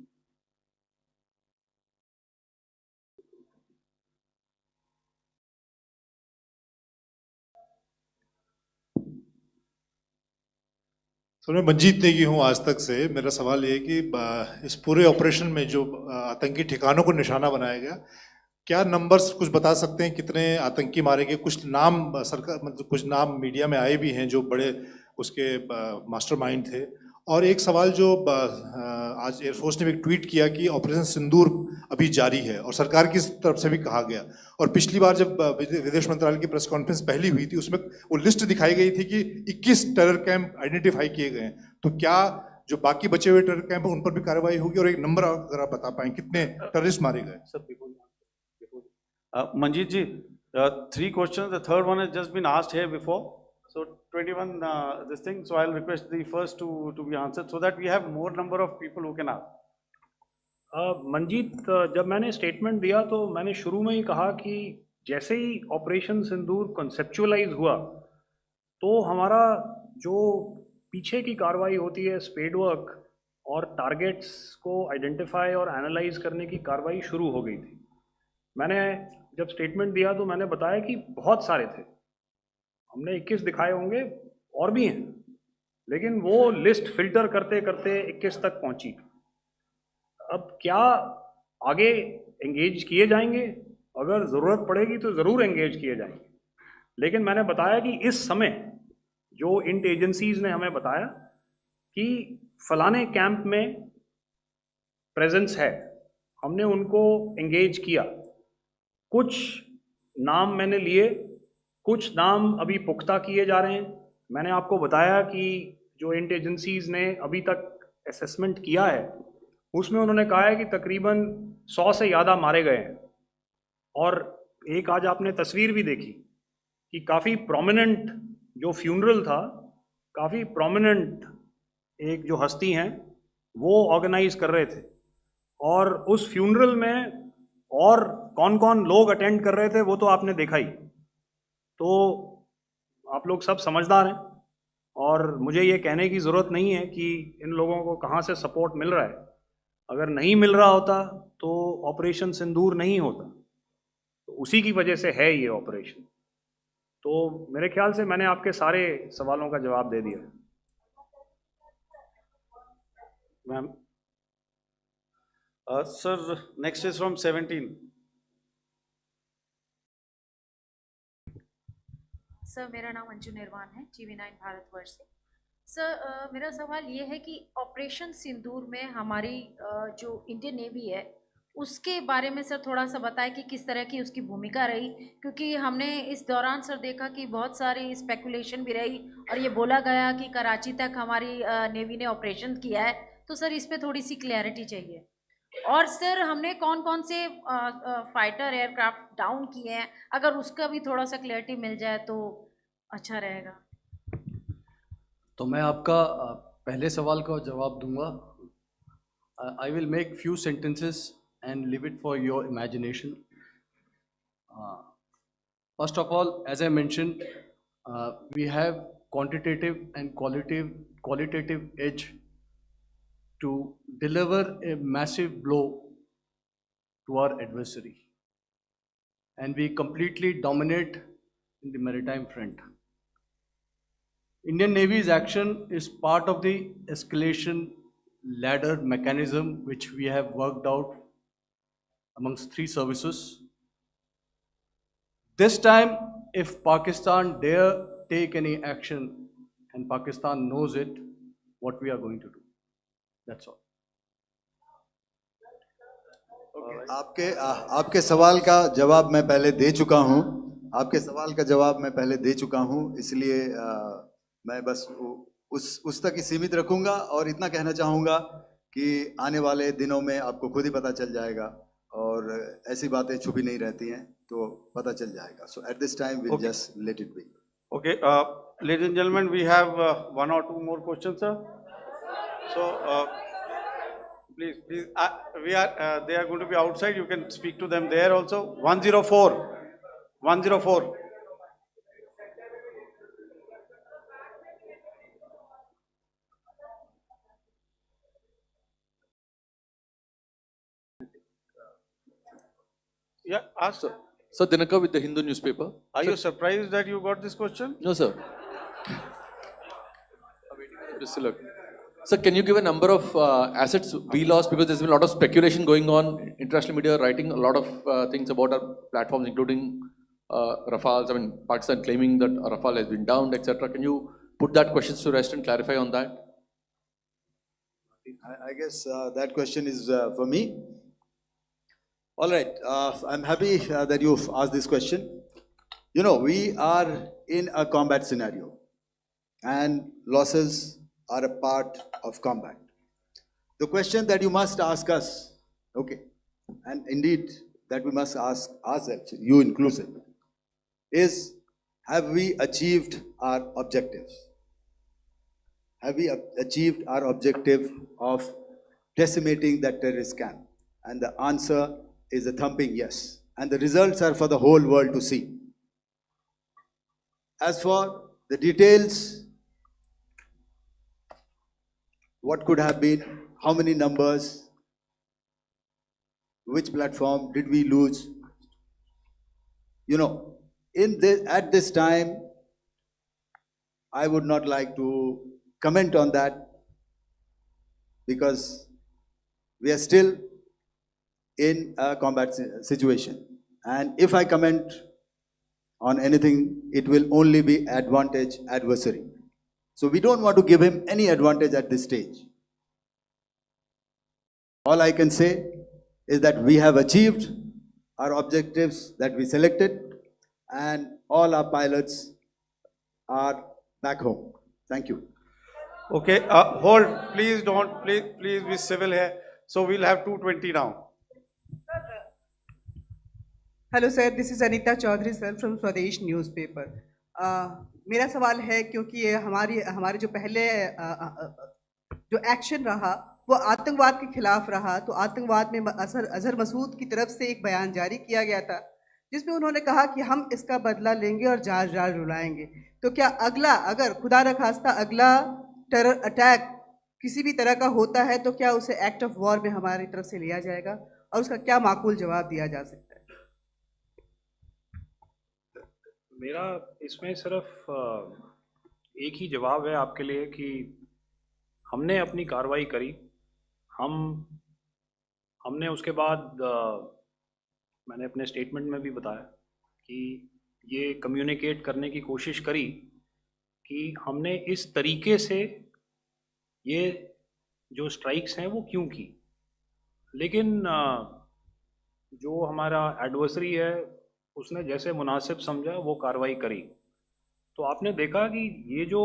Sir मैं मंजीत नेगी हूँ आज तक से। मेरा सवाल ये है कि इस पूरे ऑपरेशन में जो आतंकी ठिकानों को निशाना बनाया गया, क्या नंबर्स कुछ बता सकते हैं कितने आतंकी मारे गए? कुछ नाम सरकार मतलब कुछ नाम मीडिया में आए भी हैं जो बड़े उसके मास्टरमाइंड थे। और एक सवाल जो आज एयरफोर्स ने भी एक ट्वीट किया कि ऑपरेशन सिंदूर अभी जारी है और सरकार की तरफ से भी कहा गया, और पिछली बार जब विदेश मंत्रालय की प्रेस कॉन्फ्रेंस पहली हुई थी उसमें वो लिस्ट दिखाई गई थी कि 21 टेरर कैंप आइडेंटिफाई किए गए हैं। तो क्या जो बाकी बचे हुए टेरर कैंप हैं उन पर भी कार्रवाई होगी? और एक नंबर अगर आप बता पाएं कितने टेररिस्ट मारे गए? Manjeet ji, three questions. The third one has just been asked here before. So 21 this thing. So I'll request the first to be answered so that we have more number of people who can ask. Manjeet, जब मैंने statement दिया तो मैंने शुरू में ही कहा कि जैसे ही ऑपरेशन सिंदूर कॉन्सेप्चुअलाइज हुआ तो हमारा जो पीछे की कार्रवाई होती है स्पेड वर्क और टारगेट्स को आइडेंटिफाई और एनालाइज करने की कार्रवाई शुरू हो गई थी। मैंने जब स्टेटमेंट दिया तो मैंने बताया कि बहुत सारे थे, हमने 21 दिखाए होंगे और भी हैं, लेकिन वो लिस्ट फिल्टर करते करते 21 तक पहुंची। अब क्या आगे एंगेज किए जाएंगे? अगर ज़रूरत पड़ेगी तो ज़रूर एंगेज किए जाएंगे, लेकिन मैंने बताया कि इस समय जो इंट एजेंसीज ने हमें बताया कि फलाने कैंप में प्रेजेंस है, हमने उनको एंगेज किया। कुछ नाम मैंने लिए, कुछ नाम अभी पुख्ता किए जा रहे हैं। मैंने आपको बताया कि जो इंट एजेंसीज ने अभी तक असेसमेंट किया है उसमें उन्होंने कहा है कि तकरीबन 100 से ज़्यादा मारे गए हैं। और एक आज आपने तस्वीर भी देखी कि काफ़ी प्रोमिनेंट जो फ्यूनरल था, काफ़ी प्रोमिनेंट एक जो हस्ती हैं वो ऑर्गेनाइज कर रहे थे, और उस फ्यूनरल में और कौन कौन लोग अटेंड कर रहे थे वो तो आपने देखा ही। तो आप लोग सब समझदार हैं और मुझे ये कहने की ज़रूरत नहीं है कि इन लोगों को कहाँ से सपोर्ट मिल रहा है। अगर नहीं मिल रहा होता तो ऑपरेशन सिंदूर नहीं होता, तो उसी की वजह से है ये ऑपरेशन। तो मेरे ख्याल से मैंने आपके सारे सवालों का जवाब दे दिया। Ma'am. Sir, next is from 17. Sir, मेरा नाम अंजू निर्वाण है, TV9 भारतवर्ष से। सर, मेरा सवाल ये है कि ऑपरेशन सिंदूर में हमारी जो इंडियन नेवी है उसके बारे में सर थोड़ा सा बताएं कि किस तरह की उसकी भूमिका रही, क्योंकि हमने इस दौरान सर देखा कि बहुत सारी स्पेकुलेशन भी रही और ये बोला गया कि कराची तक हमारी नेवी ने ऑपरेशन किया है। तो सर इस पर थोड़ी सी क्लैरिटी चाहिए। और सर हमने कौन कौन से फाइटर एयरक्राफ्ट डाउन किए हैं, अगर उसका भी थोड़ा सा क्लैरिटी मिल जाए तो अच्छा रहेगा। तो मैं आपका पहले सवाल का जवाब दूंगा। I will make few sentences and leave it for your imagination. First of all, as I mentioned, we have quantitative and qualitative edge to deliver a massive blow to our adversary, and we completely dominate in the maritime front. Indian Navy's action is part of the escalation ladder mechanism which we have worked out amongst 3 services. This time, if Pakistan dare take any action, and Pakistan knows it, what we are going to do. That's all. आपके सवाल का जवाब मैं पहले दे चुका हूं। आपके सवाल का जवाब मैं पहले दे चुका हूं, इसलिए मैं बस उस तक ही सीमित रखूंगा और इतना कहना चाहूंगा कि आने वाले दिनों में आपको खुद ही पता चल जाएगा और ऐसी बातें छुपी नहीं रहती हैं, तो पता चल जाएगा। So at this time we'll just let it be. Okay, ladies and gentlemen, we have 1 or 2 more questions, sir. So please, they are going to be outside. You can speak to them there also. 104. Yeah, ask sir. Sir, Dinaka with the Hindu newspaper. Are you surprised that you got this question? No, sir. Just look. Sir, can you give a number of assets we lost, because there's been a lot of speculation going on, international media writing a lot of things about our platforms, including Rafales. I mean, Pakistan claiming that Rafale has been downed, etc. Can you put that question to rest and clarify on that? I guess that question is for me. All right, I'm happy that you've asked this question. You know, we are in a combat scenario, and losses are a part of combat. The question that you must ask us, okay, and indeed that we must ask ourselves, you inclusive, is have we achieved our objectives? Have we achieved our objective of decimating that terrorist camp? And the answer is a thumping yes. And the results are for the whole world to see. As for the details, what could have been, how many numbers, which platform did we lose? You know, at this time, I would not like to comment on that, because we are still in a combat situation. And if I comment on anything, it will only be advantage adversary. So we don't want to give him any advantage at this stage. All I can say is that we have achieved our objectives that we selected, and all our pilots are back home. Thank you. Okay, hold, please don't, please be civil here. So we'll have 220 now. Hello sir, this is Anita Chaudhary sir from Swadesh newspaper. मेरा सवाल है, क्योंकि ये हमारे जो पहले जो action रहा वो आतंकवाद के खिलाफ रहा, तो आतंकवाद में अजहर मसूद की तरफ से एक बयान जारी किया गया था जिसमें उन्होंने कहा कि हम इसका बदला लेंगे और जाल जाल रुलाएंगे। तो क्या अगला, अगर खुदा न खास्ता अगला टेरर अटैक किसी भी तरह का होता है, तो क्या उसे एक्ट ऑफ वॉर में हमारी तरफ से लिया जाएगा और उसका क्या माकूल जवाब दिया जा सकता है? मेरा इसमें सिर्फ एक ही जवाब है आपके लिए कि हमने अपनी कार्रवाई करी। हमने उसके बाद मैंने अपने स्टेटमेंट में भी बताया कि ये कम्युनिकेट करने की कोशिश करी कि हमने इस तरीके से ये जो स्ट्राइक्स हैं वो क्यों की। लेकिन जो हमारा एडवर्सरी है उसने जैसे मुनासिब समझा वो कार्रवाई करी। तो आपने देखा कि ये जो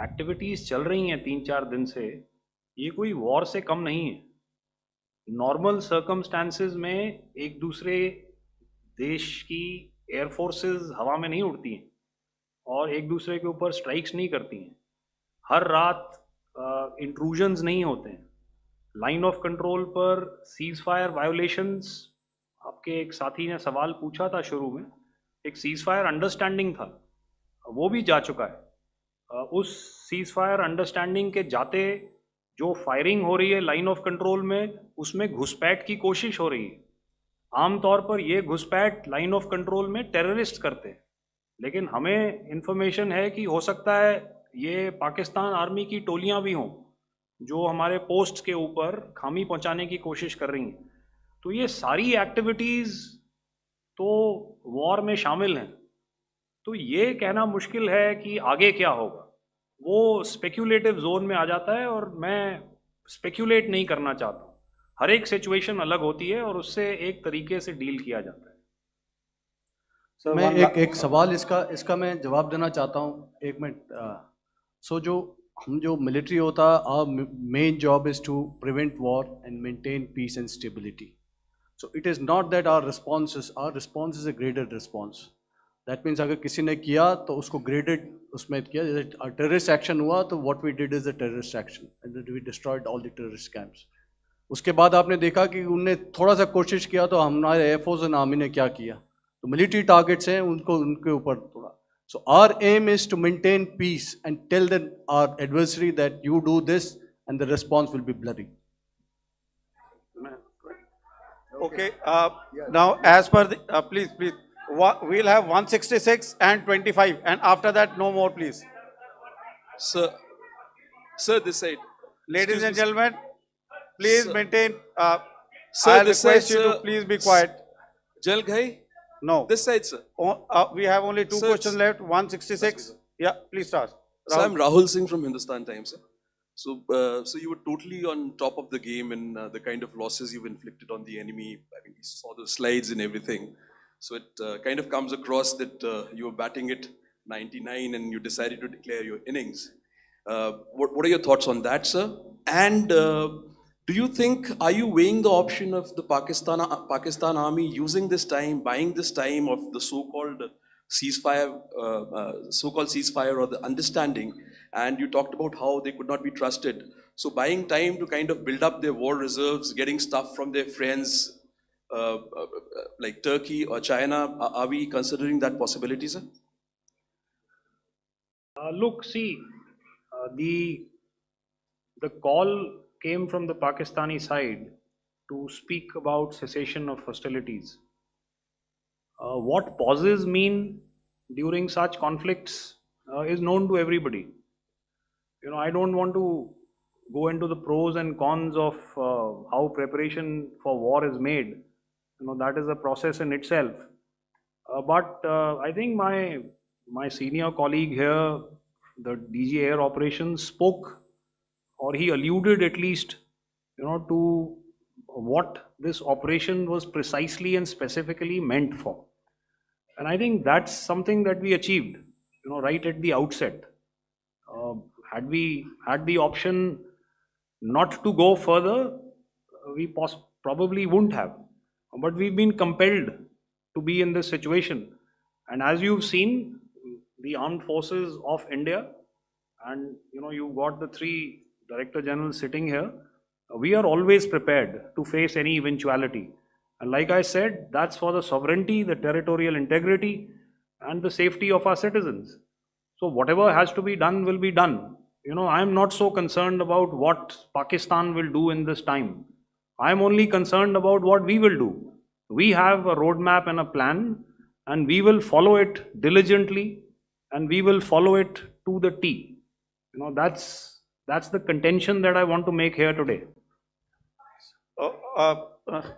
एक्टिविटीज़ चल रही हैं 3-4 दिन से, ये कोई वॉर से कम नहीं है। नॉर्मल सर्कमस्टांसेस में एक दूसरे देश की एयर फोर्सेस हवा में नहीं उड़ती हैं और एक दूसरे के ऊपर स्ट्राइक्स नहीं करती हैं। हर रात इंट्रूजन्स नहीं होते हैं। लाइन ऑफ कंट्रोल पर सीज फायर वायोलेशंस, आपके एक साथी ने सवाल पूछा था शुरू में, एक सीज फायर अंडरस्टैंडिंग था, वो भी जा चुका है। उस सीज फायर अंडरस्टैंडिंग के जाते जो फायरिंग हो रही है लाइन ऑफ कंट्रोल में, उसमें घुसपैठ की कोशिश हो रही है। आमतौर पर ये घुसपैठ लाइन ऑफ कंट्रोल में टेररिस्ट करते हैं, लेकिन हमें इंफॉर्मेशन है कि हो सकता है ये पाकिस्तान आर्मी की टोलियां भी हों जो हमारे पोस्ट के ऊपर खामी पहुंचाने की कोशिश कर रही हैं। तो ये सारी एक्टिविटीज़ तो वॉर में शामिल हैं। तो ये कहना मुश्किल है कि आगे क्या होगा, वो स्पेक्यूलेटिव जोन में आ जाता है और मैं स्पेक्यूलेट नहीं करना चाहता हूँ। हर एक सिचुएशन अलग होती है और उससे एक तरीके से डील किया जाता है। मैं एक सवाल इसका मैं जवाब देना चाहता हूँ, एक मिनट। हम जो मिलिट्री होता है, our main job is to prevent war and maintain peace and stability. So it is not that our response is a graded response. That means अगर किसी ने किया तो उसको graded उसमें किया, जैसे terrorist action हुआ तो what we did is a terrorist action and then we destroyed all the terrorist camps. उसके बाद आपने देखा कि उनने थोड़ा सा कोशिश किया तो हमारे एयरफोर्स एंड आर्मी ने क्या किया, तो मिलिट्री टारगेट्स हैं उनके ऊपर थोड़ा। So our aim is to maintain peace and tell our adversary that you do this and the response will be bloody. Okay, now as per the, please, we'll have 166 and 25, and after that no more, please. Sir, Sir, this side. Ladies Excuse and me, sir. gentlemen, please Sir. maintain, Sir, I'll this request side, you to sir. please be quiet. Jal Ghai? No. This side, sir. We have only two Sir, questions it's- left, 166. Yeah, please start. So I'm Rahul. Rahul Singh from Hindustan Times, sir. So you were totally on top of the game in the kind of losses you've inflicted on the enemy. I mean, we saw the slides and everything. So it kind of comes across that you were batting it 99 and you decided to declare your innings. What are your thoughts on that, sir? And do you think, are you weighing the option of the Pakistan army using this time, buying this time of the so-called ceasefire or the understanding, and you talked about how they could not be trusted. So buying time to kind of build up their war reserves, getting stuff from their friends like Turkey or China, are we considering that possibility, sir? Look, see, the call came from the Pakistani side to speak about cessation of hostilities. What pauses mean during such conflicts is known to everybody. You know, I don't want to go into the pros and cons of how preparation for war is made. You know, that is a process in itself. But I think my senior colleague here, the DG Air Operations, spoke, or he alluded at least, you know, to what this operation was precisely and specifically meant for. And I think that's something that we achieved, you know, right at the outset. Had we had the option not to go further, we probably wouldn't have. But we've been compelled to be in this situation. And as you've seen, the armed forces of India, and you know, you've got the three Director Generals sitting here, we are always prepared to face any eventuality. And like I said, that's for the sovereignty, the territorial integrity, and the safety of our citizens. So whatever has to be done will be done. You know, I'm not so concerned about what Pakistan will do in this time. I'm only concerned about what we will do. We have a roadmap and a plan, and we will follow it diligently, and we will follow it to the T. You know, that's the contention that I want to make here today.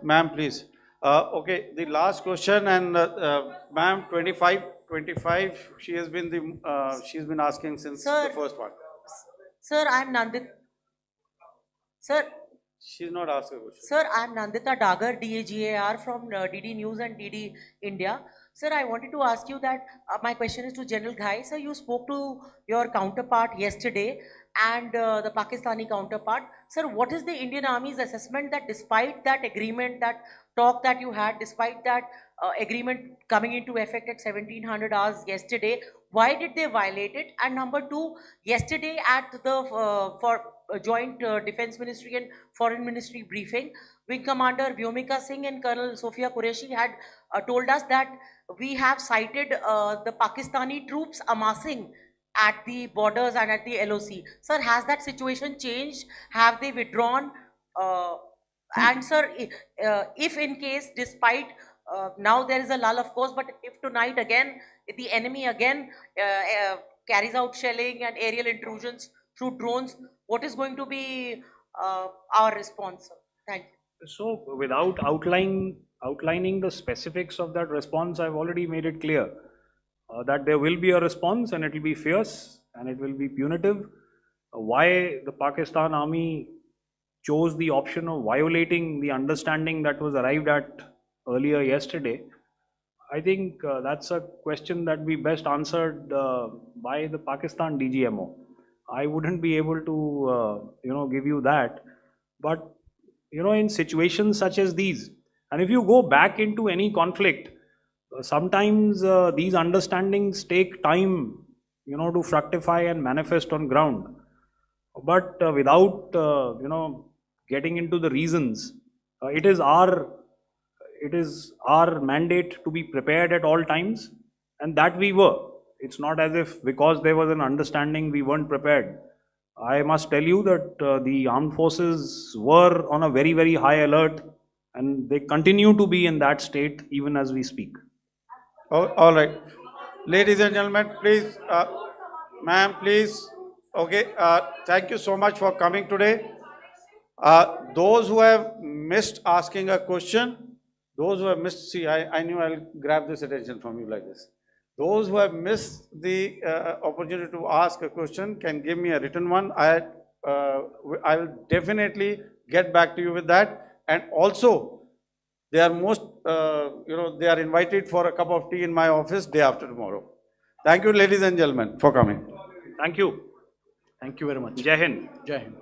Ma'am, please. Okay, the last question, and ma'am, 25, she has been she's been asking since the first one. Sir, I'm Nandita. Sir, She's not asked a question. Sir, I'm Nandita Dagar, DAGAR from DD News and DD India. Sir, I wanted to ask you that my question is to General Ghai. Sir, you spoke to your counterpart yesterday and the Pakistani counterpart. Sir, what is the Indian Army's assessment that despite that agreement, that talk that you had, despite that agreement coming into effect at 1700 hours yesterday, why did they violate it? And number two, yesterday at the joint Defense Ministry and Foreign Ministry briefing, Wing Commander Vyomika Singh and Colonel Sofia Qureshi had told us that we have cited the Pakistani troops amassing at the borders and at the LOC. Sir, has that situation changed? Have they withdrawn? And sir, if in case, despite now there is a lull, of course, but if tonight again, if the enemy again carries out shelling and aerial intrusions through drones, what is going to be our response, sir? Thank you. So without outlining the specifics of that response, I've already made it clear that there will be a response, and it will be fierce and it will be punitive. Why the Pakistan Army chose the option of violating the understanding that was arrived at earlier yesterday, I think that's a question that we best answered by the Pakistan DGMO. I wouldn't be able to, give you that. But, in situations such as these, and if you go back into any conflict, sometimes these understandings take time, to fructify and manifest on ground. But without, getting into the reasons, it is our mandate to be prepared at all times, and that we were. It's not as if because there was an understanding we weren't prepared. I must tell you that the armed forces were on a very, very high alert, and they continue to be in that state even as we speak. All right. Ladies and gentlemen, please, ma'am, please, Okay, thank you so much for coming today. Those who have missed asking a question, those who have missed, see, I knew I'll grab this attention from you like this. Those who have missed the opportunity to ask a question can give me a written one. I will definitely get back to you with that. And also, they are most, they are invited for a cup of tea in my office day after tomorrow. Thank you, ladies and gentlemen, for coming. Thank you. Thank you very much. Jai Hind. Jai Hind.